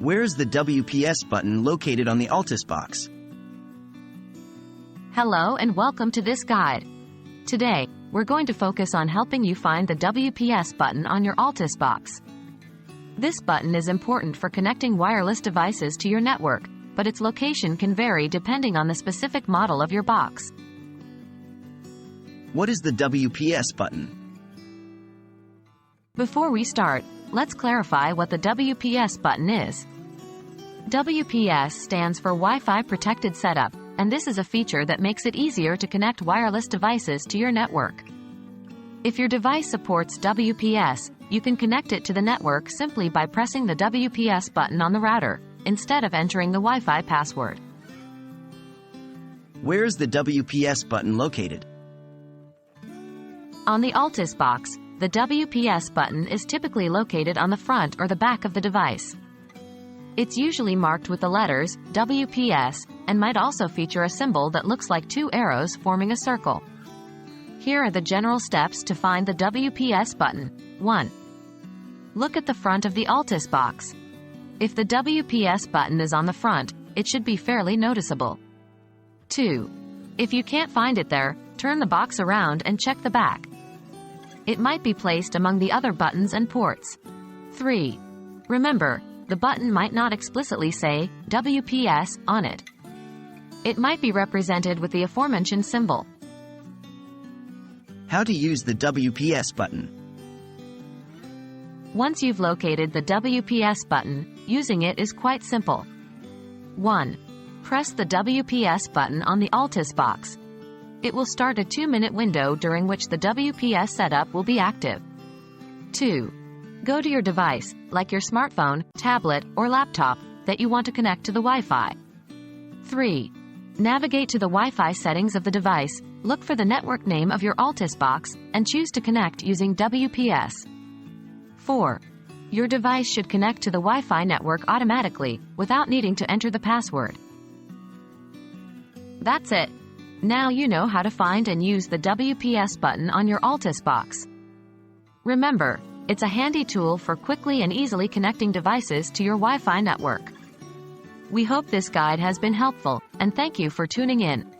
Where is the WPS button located on the Altice Box? Hello and welcome to this guide. Today, we're going to focus on helping you find the WPS button on your Altice Box. This button is important for connecting wireless devices to your network, but its location can vary depending on the specific model of your box. What is the WPS button? Before we start, let's clarify what the WPS button is. WPS stands for Wi-Fi Protected Setup, and this is a feature that makes it easier to connect wireless devices to your network. If your device supports WPS, you can connect it to the network simply by pressing the WPS button on the router, instead of entering the Wi-Fi password. Where is the WPS button located? On the Altice Box, the WPS button is typically located on the front or the back of the device. It's usually marked with the letters WPS and might also feature a symbol that looks like two arrows forming a circle. Here are the general steps to find the WPS button. 1. Look at the front of the Altice Box. If the WPS button is on the front, it should be fairly noticeable. 2. If you can't find it there, turn the box around and check the back. It might be placed among the other buttons and ports. 3. Remember, the button might not explicitly say WPS on it. It might be represented with the aforementioned symbol. How to use the WPS button? Once you've located the WPS button, using it is quite simple. 1. Press the WPS button on the Altice Box. It will start a 2-minute window during which the WPS setup will be active. 2. Go to your device, like your smartphone, tablet, or laptop, that you want to connect to the Wi-Fi. 3. Navigate to the Wi-Fi settings of the device, look for the network name of your Altice Box, and choose to connect using WPS. 4. Your device should connect to the Wi-Fi network automatically, without needing to enter the password. That's it. Now you know how to find and use the WPS button on your Altice Box. Remember, it's a handy tool for quickly and easily connecting devices to your Wi-Fi network. We hope this guide has been helpful, and thank you for tuning in.